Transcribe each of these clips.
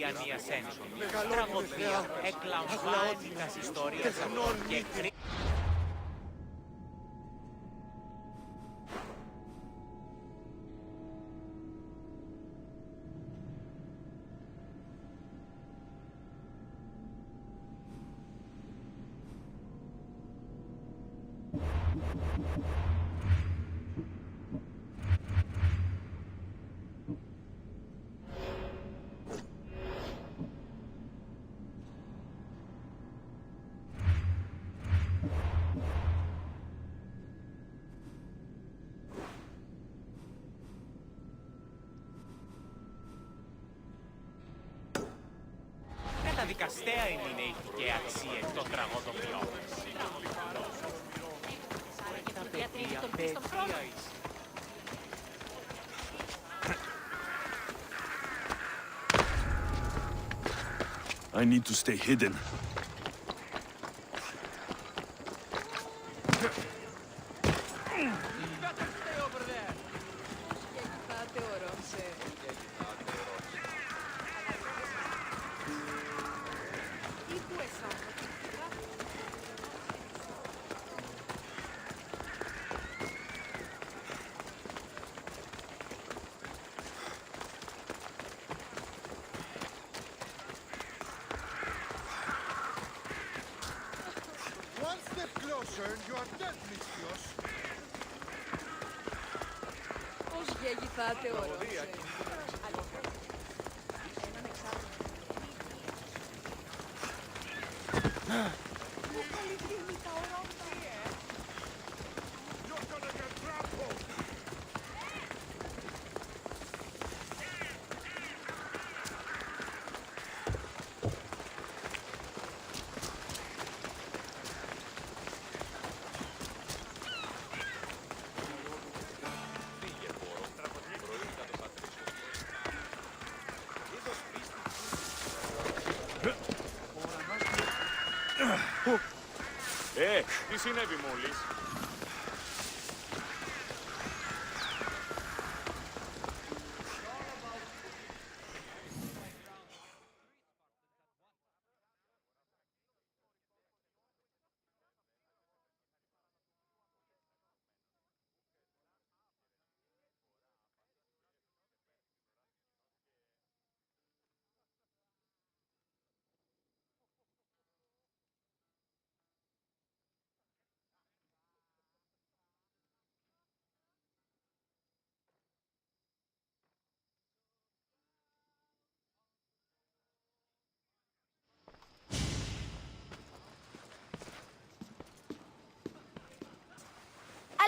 βιομηχανίας ένσωμη, τραγωδία, εκλαμβάνικας ιστορίας αυτών και καταδικαστέα είναι η ηθική αξία των τραγωδοποιών. Τα παιδιά παιδιά είσαι. I need to stay hidden. You are dead, Mistios. Πώς γεγηθάτε ορόσε. You're gonna get trampled. Τι συνέβη μόλις?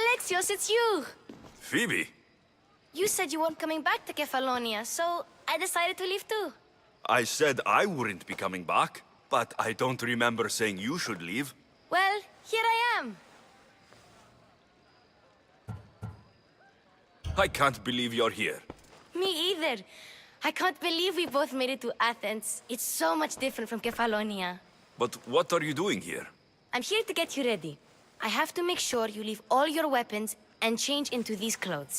Alexios, it's you! Phoebe! You said you weren't coming back to Kefalonia, so I decided to leave too. I said I wouldn't be coming back, but I don't remember saying you should leave. Well, here I am. I can't believe you're here. Me either. I can't believe we both made it to Athens. It's so much different from Kefalonia. But what are you doing here? I'm here to get you ready. I have to make sure you leave all your weapons and change into these clothes.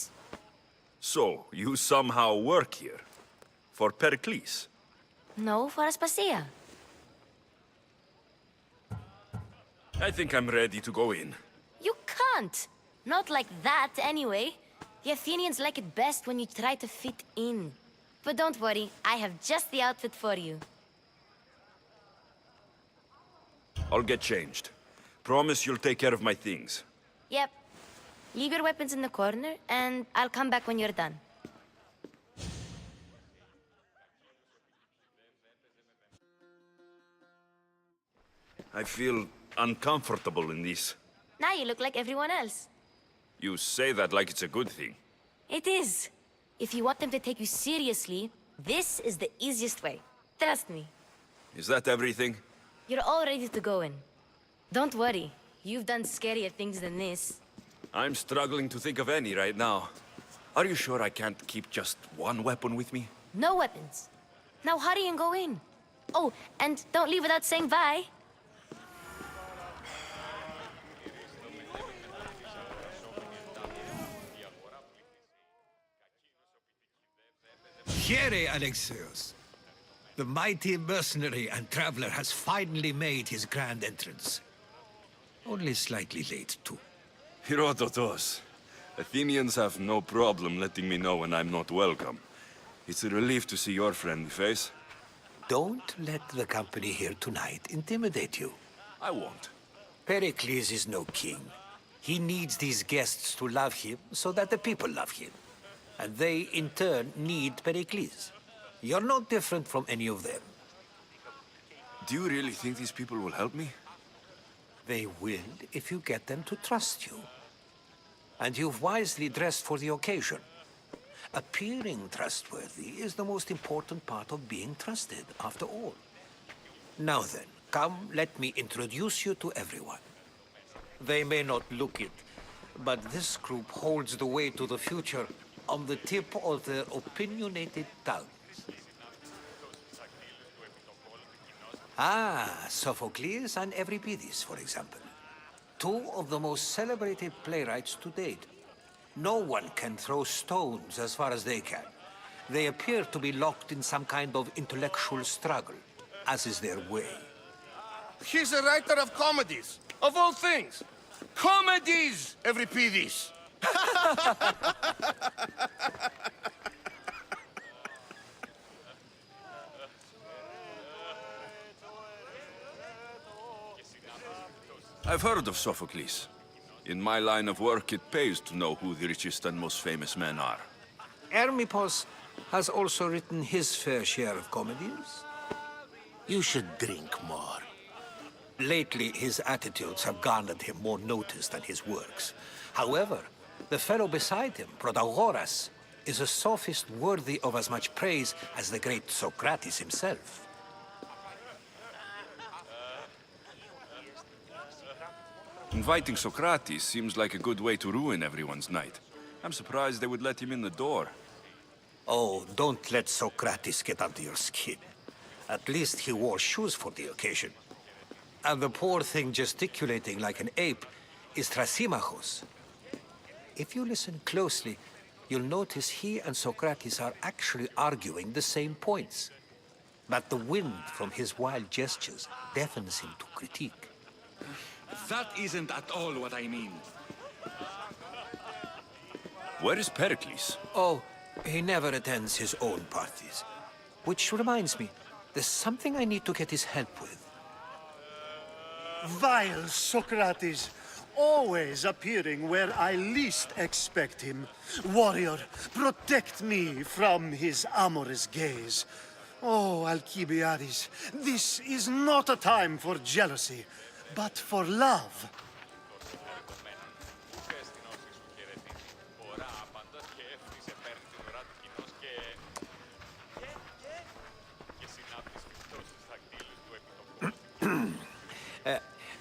So, you somehow work here? For Pericles? No, for Aspasia. I think I'm ready to go in. You can't. Not like that, anyway. The Athenians like it best when you try to fit in. But don't worry, I have just the outfit for you. I'll get changed. Promise you'll take care of my things. Yep. Leave your weapons in the corner, and I'll come back when you're done. I feel uncomfortable in this. Now you look like everyone else. You say that like it's a good thing. It is. If you want them to take you seriously, this is the easiest way. Trust me. Is that everything? You're all ready to go in. Don't worry. You've done scarier things than this. I'm struggling to think of any right now. Are you sure I can't keep just one weapon with me? No weapons. Now hurry and go in. Oh, and don't leave without saying bye. Here, Alexios. The mighty mercenary and traveler has finally made his grand entrance. Only slightly late, too. Herodotus. Athenians have no problem letting me know when I'm not welcome. It's a relief to see your friendly face. Don't let the company here tonight intimidate you. I won't. Pericles is no king. He needs these guests to love him so that the people love him. And they, in turn, need Pericles. You're no different from any of them. Do you really think these people will help me? They will if you get them to trust you. And you've wisely dressed for the occasion. Appearing trustworthy is the most important part of being trusted, after all. Now then, come, let me introduce you to everyone. They may not look it, but this group holds the way to the future on the tip of their opinionated tongues. Ah, Sophocles and Euripides, for example. Two of the most celebrated playwrights to date. No one can throw stones as far as they can. They appear to be locked in some kind of intellectual struggle, as is their way. He's a writer of comedies, of all things. Comedies, Euripides. I've heard of Sophocles. In my line of work, it pays to know who the richest and most famous men are. Hermippos has also written his fair share of comedies. You should drink more. Lately, his attitudes have garnered him more notice than his works. However, the fellow beside him, Protagoras, is a sophist worthy of as much praise as the great Socrates himself. Inviting Socrates seems like a good way to ruin everyone's night. I'm surprised they would let him in the door. Oh, don't let Socrates get under your skin. At least he wore shoes for the occasion. And the poor thing gesticulating like an ape is Thrasymachos. If you listen closely, you'll notice he and Socrates are actually arguing the same points. But the wind from his wild gestures deafens him to critique. That isn't at all what I mean. Where is Pericles? Oh, he never attends his own parties. Which reminds me, there's something I need to get his help with. Vile Socrates, always appearing where I least expect him. Warrior, protect me from his amorous gaze. Oh, Alcibiades, this is not a time for jealousy, but for love.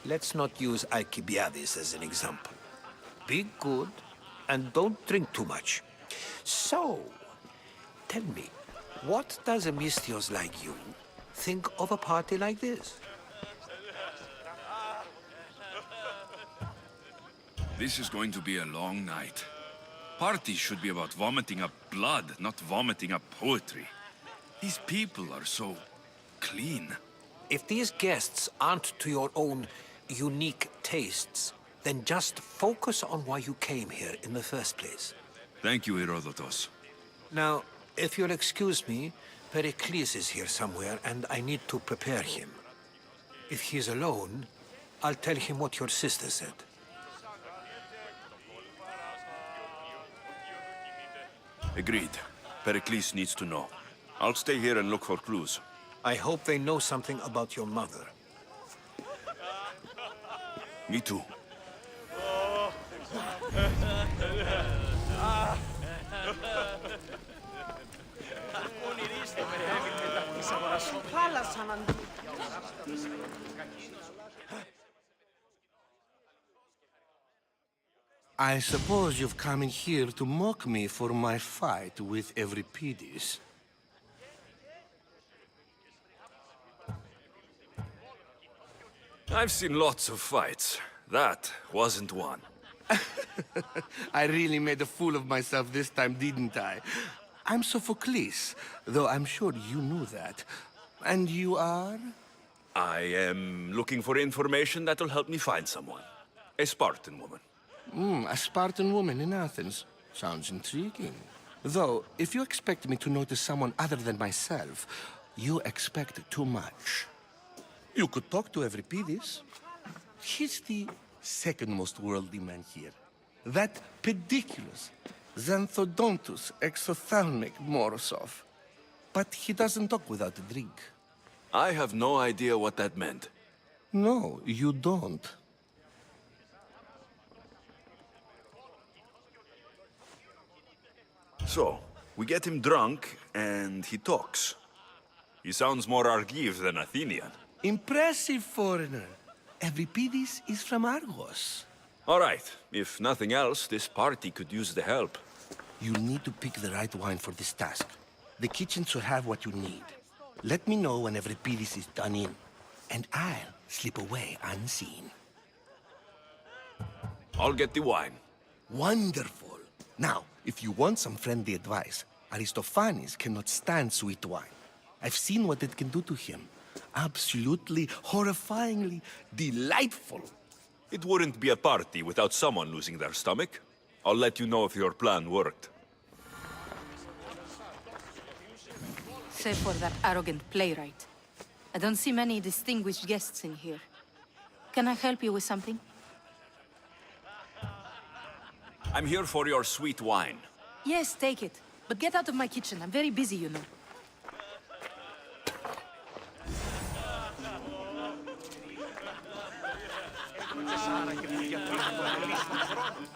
Let's not use Alcibiades as an example. Be good, and don't drink too much. So, tell me, what does a Misthios like you think of a party like this? This is going to be a long night. Parties should be about vomiting up blood, not vomiting up poetry. These people are so clean. If these guests aren't to your own unique tastes, then just focus on why you came here in the first place. Thank you, Herodotus. Now, if you'll excuse me, Pericles is here somewhere, and I need to prepare him. If he's alone, I'll tell him what your sister said. Agreed. Pericles needs to know. I'll stay here and look for clues. I hope they know something about your mother. Me too. I suppose you've come in here to mock me for my fight with Euripides. I've seen lots of fights. That wasn't one. I really made a fool of myself this time, didn't I? I'm Sophocles, though I'm sure you knew that. And you are? I am looking for information that will help me find someone. A Spartan woman. A Spartan woman in Athens. Sounds intriguing. Though, if you expect me to notice someone other than myself, you expect too much. You could talk to Euripides. He's the second most worldly man here. That pediculous, xanthodontus exophthalmic Morosov. But he doesn't talk without a drink. I have no idea what that meant. No, you don't. So, we get him drunk, and he talks. He sounds more Argive than Athenian. Impressive foreigner. Euripides is from Argos. All right, if nothing else, this party could use the help. You need to pick the right wine for this task. The kitchen should have what you need. Let me know when Euripides is done in, and I'll slip away unseen. I'll get the wine. Wonderful. Now, if you want some friendly advice, Aristophanes cannot stand sweet wine. I've seen what it can do to him. Absolutely, horrifyingly delightful. It wouldn't be a party without someone losing their stomach. I'll let you know if your plan worked. Save for that arrogant playwright. I don't see many distinguished guests in here. Can I help you with something? I'm here for your sweet wine. Yes, take it. But get out of my kitchen. I'm very busy, you know.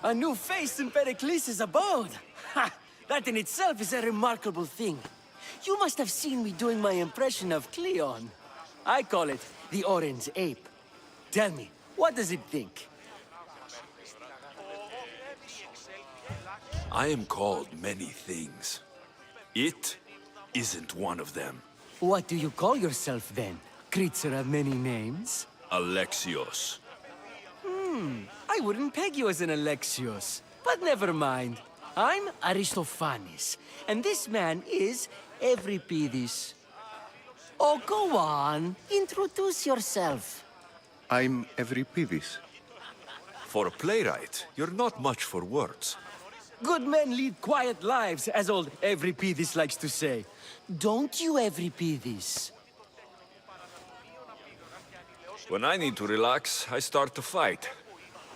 A new face in Pericles' abode! Ha! That in itself is a remarkable thing. You must have seen me doing my impression of Cleon. I call it the Orange Ape. Tell me, what does it think? I am called many things. It isn't one of them. What do you call yourself then? Creature of many names? Alexios. I wouldn't peg you as an Alexios. But never mind. I'm Aristophanes, and this man is Euripides. Oh, go on. Introduce yourself. I'm Euripides. For a playwright, you're not much for words. Good men lead quiet lives, as old Euripides likes to say. Don't you, Euripides? When I need to relax, I start to fight.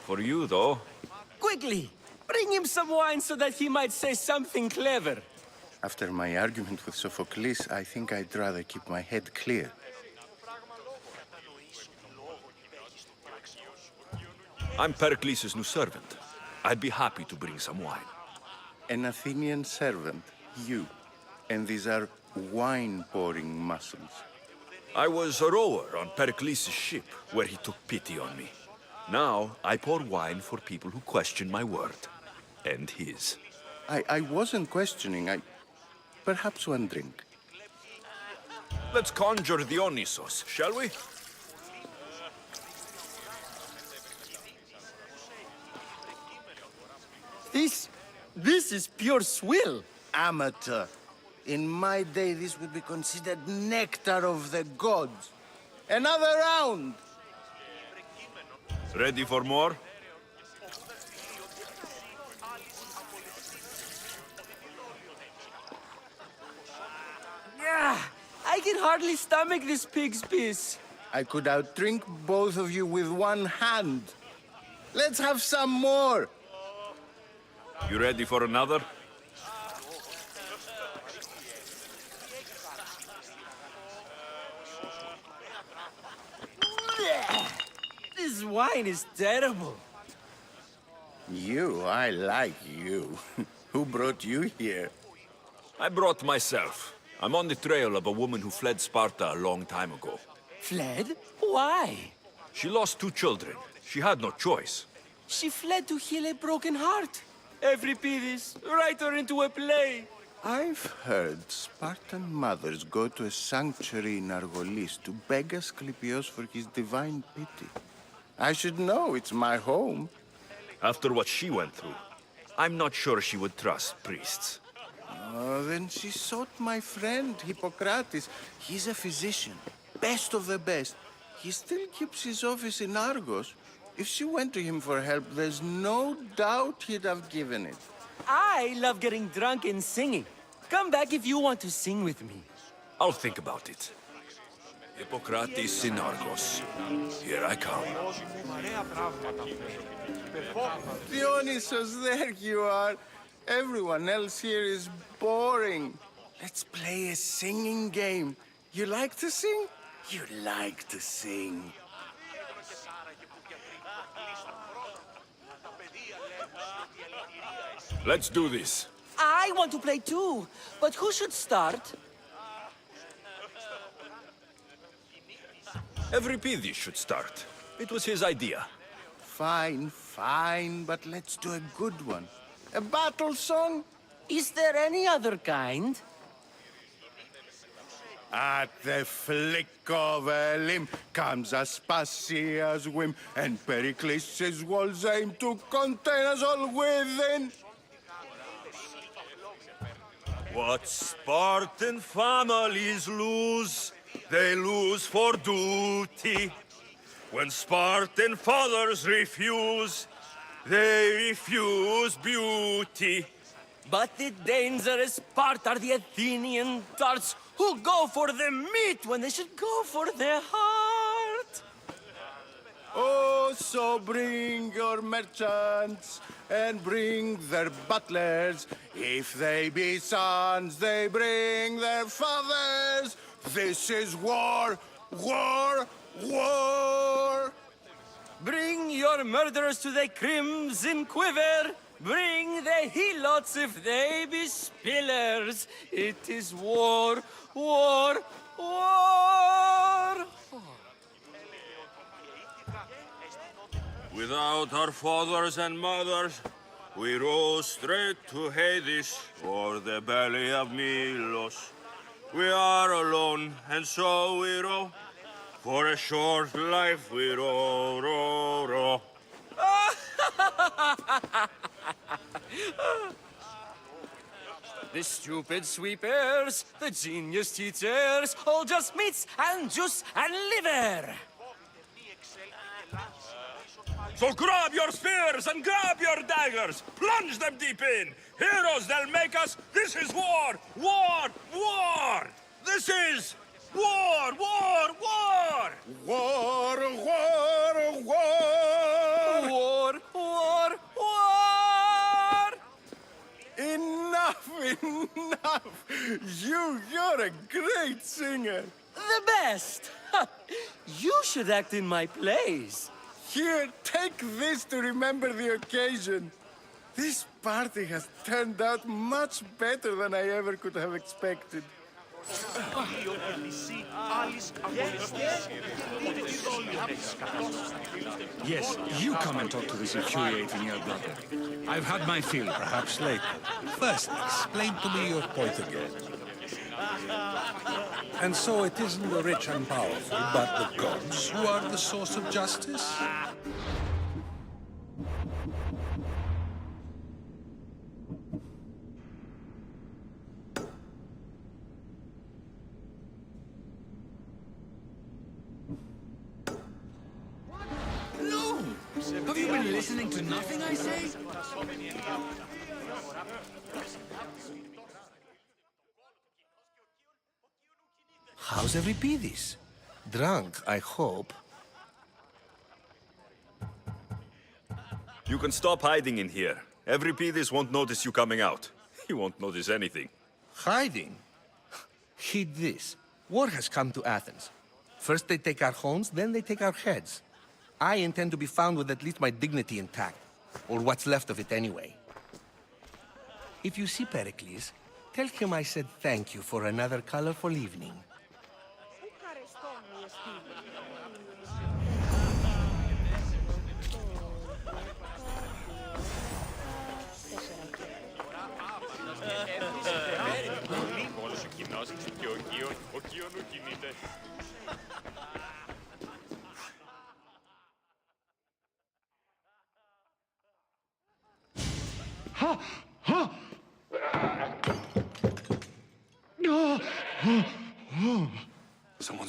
For you, though... Quickly! Bring him some wine so that he might say something clever. After my argument with Sophocles, I think I'd rather keep my head clear. I'm Pericles' new servant. I'd be happy to bring some wine. An Athenian servant, you. And these are wine-pouring muscles. I was a rower on Pericles' ship, where he took pity on me. Now, I pour wine for people who question my word. And his. I wasn't questioning, Perhaps one drink. Let's conjure Dionysos, shall we? This is pure swill. Amateur. In my day, this would be considered nectar of the gods. Another round! Ready for more? Yeah, I can hardly stomach this pig's piss. I could outdrink both of you with one hand. Let's have some more! You ready for another? This wine is terrible. I like you. Who brought you here? I brought myself. I'm on the trail of a woman who fled Sparta a long time ago. Fled? Why? She lost 2 children. She had no choice. She fled to heal a broken heart. Euripides, write her into a play. I've heard Spartan mothers go to a sanctuary in Argolis to beg Asclepios for his divine pity. I should know, it's my home. After what she went through, I'm not sure she would trust priests. Oh, then she sought my friend, Hippocrates. He's a physician, best of the best. He still keeps his office in Argos. If she went to him for help, there's no doubt he'd have given it. I love getting drunk and singing. Come back if you want to sing with me. I'll think about it. Hippocrates in Argos. Here I come. Dionysos, there you are. Everyone else here is boring. Let's play a singing game. You like to sing? You like to sing. Let's do this. I want to play too, but who should start? Euripides should start. It was his idea. Fine, fine, but let's do a good one. A battle song? Is there any other kind? At the flick of a limb comes Aspasia's whim, and Pericles' walls aim to contain us all within. What Spartan families lose, they lose for duty. When Spartan fathers refuse, they refuse beauty. But the dangerous part are the Athenian tarts who go for the meat when they should go for their heart. Oh, so bring your merchants and bring their butlers. If they be sons, they bring their fathers. This is war, war, war. Bring your murderers to the crimson quiver. Bring the helots if they be spillers. It is war, war, war. Without our fathers and mothers, we row straight to Hades or the belly of Milos. We are alone, and so we row. For a short life we row, row, row. The stupid sweepers, the genius teachers, all just meats and juice and liver. So grab your spears and grab your daggers, plunge them deep in. Heroes they'll make us. This is war, war, war. This is war, war, war. War, war, war. War, war, war. Enough, enough. You're a great singer. The best. You should act in my plays. Here, take this to remember the occasion. This party has turned out much better than I ever could have expected. Yes, you come and talk to this infuriating young brother. I've had my fill. Perhaps later. First, explain to me your point again. And so it isn't the rich and powerful, but the gods who are the source of justice? No! Have you been listening to nothing I say? How's Euripides? Drunk, I hope. You can stop hiding in here. Euripides won't notice you coming out. He won't notice anything. Hiding? Heed this. War has come to Athens. First they take our homes, then they take our heads. I intend to be found with at least my dignity intact. Or what's left of it anyway. If you see Pericles, tell him I said thank you for another colorful evening.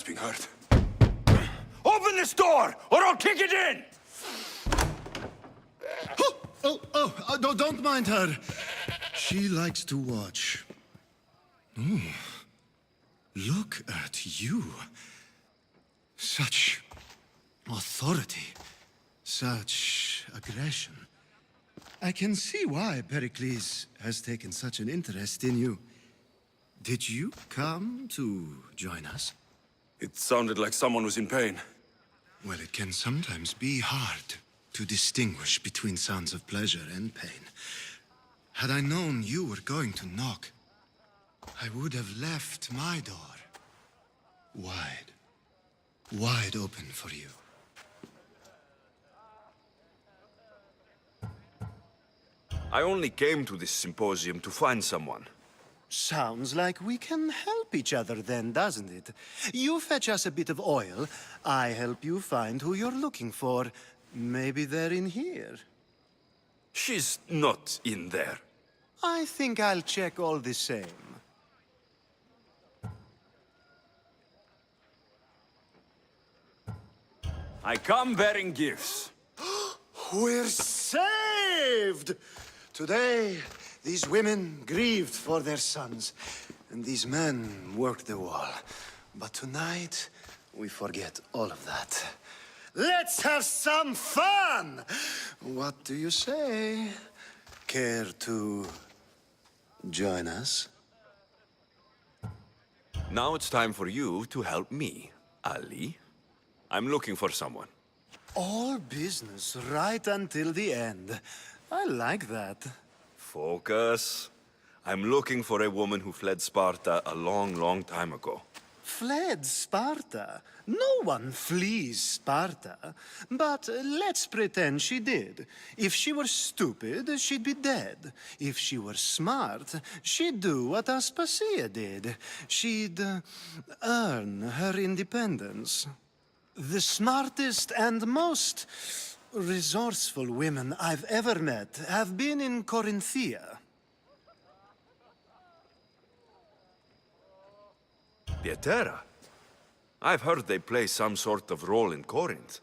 one's being hurt. Open this door, or I'll kick it in! Don't mind her. She likes to watch. Oh, look at you. Such authority, such aggression. I can see why Pericles has taken such an interest in you. Did you come to join us? It sounded like someone was in pain. Well, it can sometimes be hard to distinguish between sounds of pleasure and pain. Had I known you were going to knock, I would have left my door wide open for you. I only came to this symposium to find someone. Sounds like we can help each other then, doesn't it? You fetch us a bit of oil, I help you find who you're looking for. Maybe they're in here. She's not in there. I think I'll check all the same. I come bearing gifts. We're saved! Today, these women grieved for their sons, and these men worked the wall. But tonight, we forget all of that. Let's have some fun! What do you say? Care to join us? Now it's time for you to help me, Ali. I'm looking for someone. All business right until the end. I like that. Focus. I'm looking for a woman who fled Sparta a long, long time ago. Fled Sparta? No one flees Sparta. But let's pretend she did. If she were stupid, she'd be dead. If she were smart, she'd do what Aspasia did. She'd earn her independence. The smartest and most resourceful women I've ever met have been in Corinthia. Pietera? I've heard they play some sort of role in Corinth,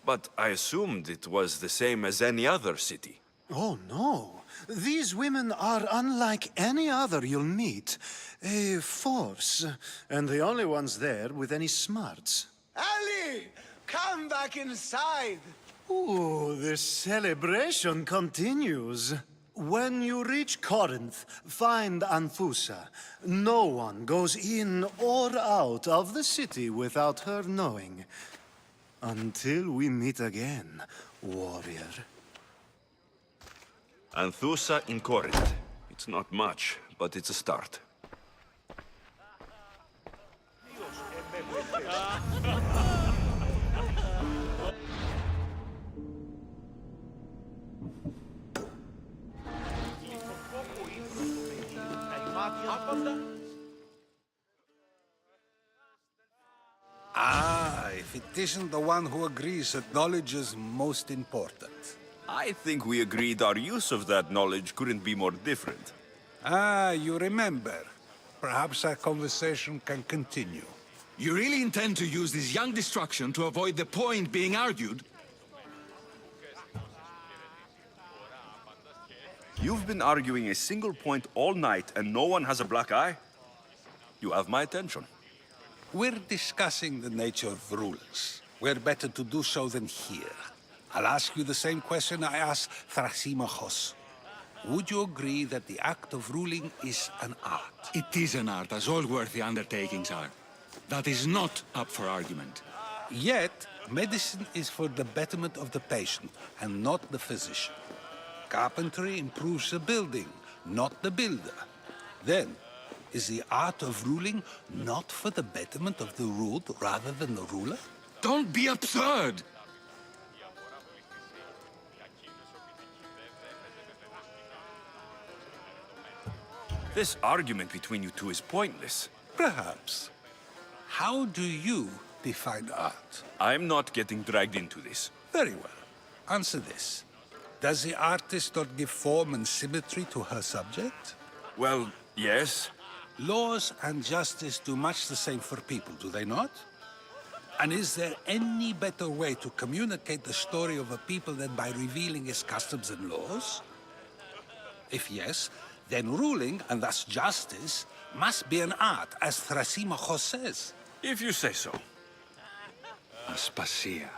but I assumed it was the same as any other city. Oh, no. These women are unlike any other you'll meet. A force, and the only ones there with any smarts. Ali! Come back inside! Ooh, the celebration continues. When you reach Corinth, find Anthusa. No one goes in or out of the city without her knowing. Until we meet again, warrior. Anthusa in Corinth. It's not much, but it's a start. If it isn't the one who agrees that knowledge is most important. I think we agreed our use of that knowledge couldn't be more different. You remember. Perhaps our conversation can continue. You really intend to use this young destruction to avoid the point being argued? You've been arguing a single point all night and no one has a black eye? You have my attention. We're discussing the nature of rules. Where better to do so than here? I'll ask you the same question I asked Thrasymachos. Would you agree that the act of ruling is an art? It is an art, as all worthy undertakings are. That is not up for argument. Yet, medicine is for the betterment of the patient, and not the physician. Carpentry improves the building, not the builder. Then, is the art of ruling not for the betterment of the ruled rather than the ruler? Don't be absurd! This argument between you two is pointless. Perhaps. How do you define art? I'm not getting dragged into this. Very well. Answer this. Does the artist not give form and symmetry to her subject? Well, yes. Laws and justice do much the same for people, do they not? And is there any better way to communicate the story of a people than by revealing its customs and laws? If yes, then ruling, and thus justice, must be an art, as Thrasymachos says. If you say so. Aspasia.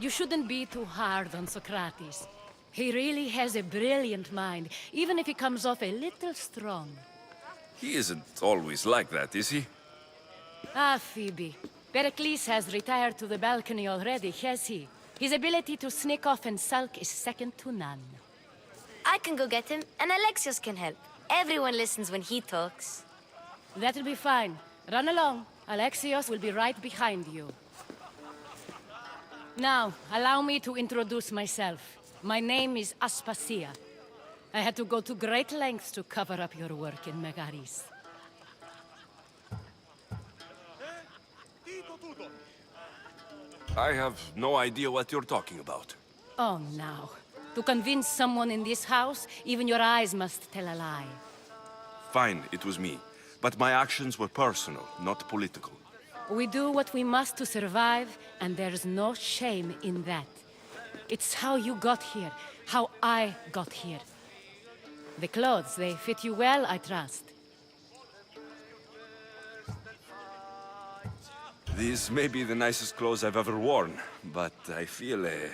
You shouldn't be too hard on Socrates. He really has a brilliant mind, even if he comes off a little strong. He isn't always like that, is he? Ah, Phoebe. Pericles has retired to the balcony already, has he? His ability to sneak off and sulk is second to none. I can go get him, and Alexios can help. Everyone listens when he talks. That'll be fine. Run along. Alexios will be right behind you. Now, allow me to introduce myself. My name is Aspasia. I had to go to great lengths to cover up your work in Megaris. I have no idea what you're talking about. Oh, now. To convince someone in this house, even your eyes must tell a lie. Fine, it was me. But my actions were personal, not political. We do what we must to survive, and there's no shame in that. It's how you got here, how I got here. The clothes, they fit you well, I trust. These may be the nicest clothes I've ever worn, but I feel a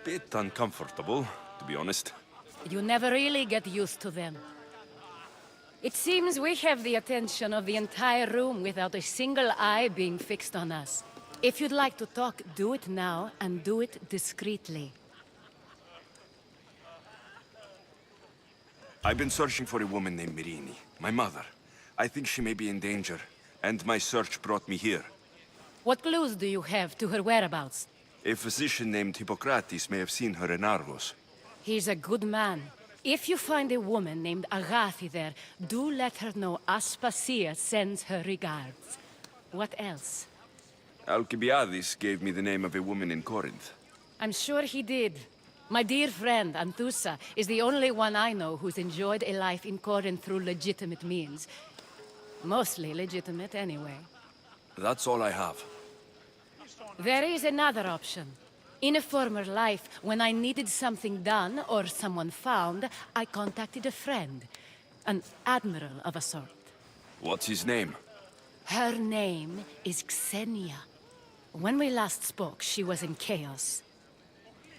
bit uncomfortable, to be honest. You never really get used to them. It seems we have the attention of the entire room without a single eye being fixed on us. If you'd like to talk, do it now, and do it discreetly. I've been searching for a woman named Mirini, my mother. I think she may be in danger, and my search brought me here. What clues do you have to her whereabouts? A physician named Hippocrates may have seen her in Argos. He's a good man. If you find a woman named Agathi there, do let her know Aspasia sends her regards. What else? Alcibiades gave me the name of a woman in Corinth. I'm sure he did. My dear friend, Anthusa, is the only one I know who's enjoyed a life in Corinth through legitimate means. Mostly legitimate, anyway. That's all I have. There is another option. In a former life, when I needed something done or someone found, I contacted a friend. An admiral of a sort. What's his name? Her name is Xenia. When we last spoke, she was in chaos.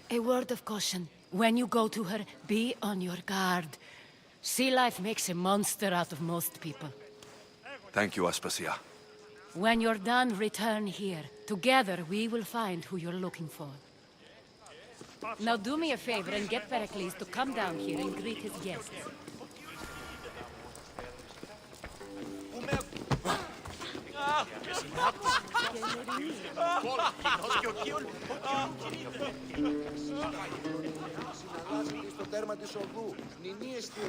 A word of caution. When you go to her, be on your guard. Sea life makes a monster out of most people. Thank you, Aspasia. When you're done, return here. Together, we will find who you're looking for. Now do me a favor and get Pericles to come down here and greet his guests. Στο τέρμα της οδού. Νηνίες τι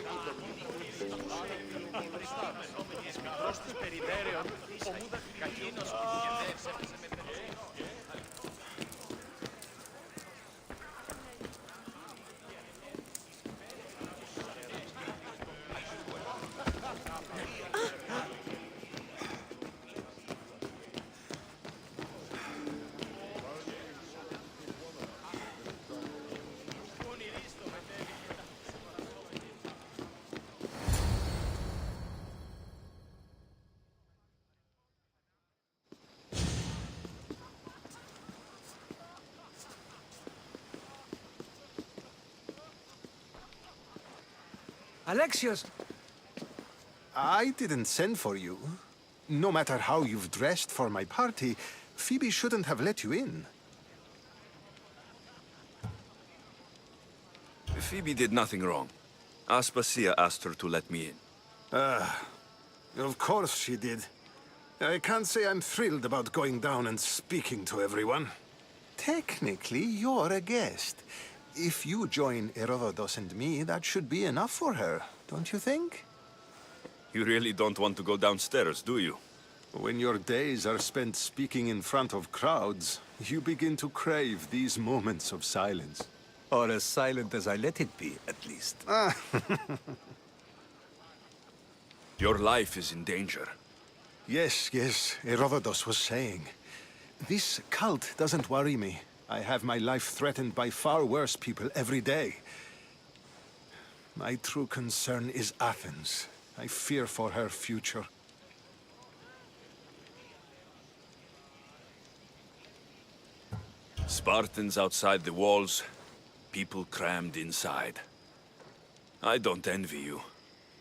Μικρός του περιδέρεων, ομούδα κακίνος Alexios! I didn't send for you. No matter how you've dressed for my party, Phoebe shouldn't have let you in. Phoebe did nothing wrong. Aspasia asked her to let me in. Of course she did. I can't say I'm thrilled about going down and speaking to everyone. Technically, you're a guest. If you join Herodotus and me, that should be enough for her, don't you think? You really don't want to go downstairs, do you? When your days are spent speaking in front of crowds, you begin to crave these moments of silence. Or as silent as I let it be, at least. Your life is in danger. Yes, Herodotus was saying. This cult doesn't worry me. I have my life threatened by far worse people every day. My true concern is Athens. I fear for her future. Spartans outside the walls, people crammed inside. I don't envy you.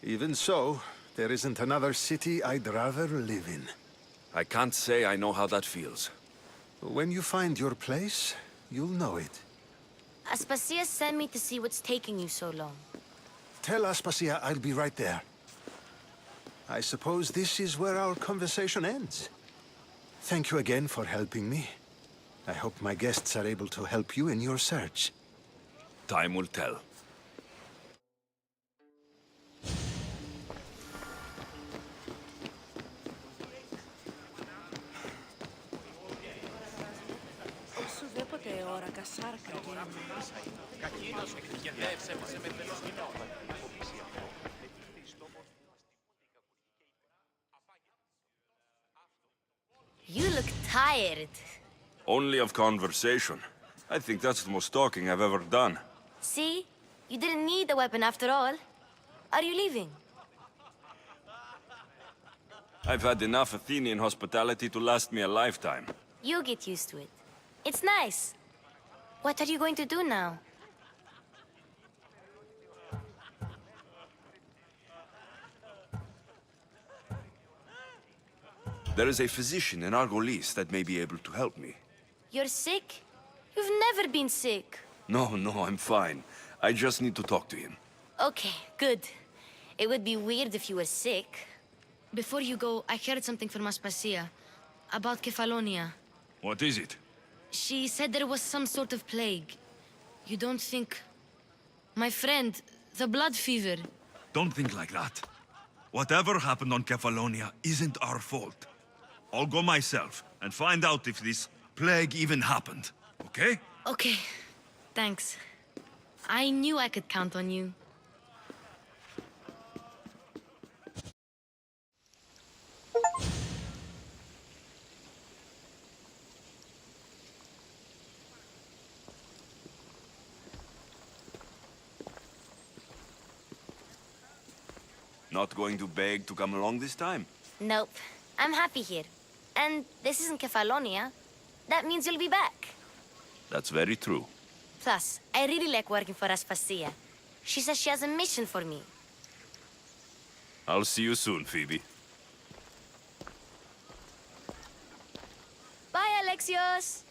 Even so, there isn't another city I'd rather live in. I can't say I know how that feels. When you find your place, you'll know it. Aspasia sent me to see what's taking you so long. Tell Aspasia I'll be right there. I suppose this is where our conversation ends. Thank you again for helping me. I hope my guests are able to help you in your search. Time will tell. You look tired. Only of conversation. I think that's the most talking I've ever done. See? You didn't need the weapon after all. Are you leaving? I've had enough Athenian hospitality to last me a lifetime. You get used to it. It's nice. What are you going to do now? There is a physician in Argolis that may be able to help me. You're sick? You've never been sick. No, I'm fine. I just need to talk to him. Okay, good. It would be weird if you were sick. Before you go, I heard something from Aspasia about Kefalonia. What is it? She said there was some sort of plague. You don't think... My friend, the blood fever. Don't think like that. Whatever happened on Kefalonia isn't our fault. I'll go myself and find out if this plague even happened, okay? Okay, thanks. I knew I could count on you. Not going to beg to come along this time? Nope. I'm happy here. And this isn't Kefalonia. That means you'll be back. That's very true. Plus, I really like working for Aspasia. She says she has a mission for me. I'll see you soon, Phoebe. Bye, Alexios!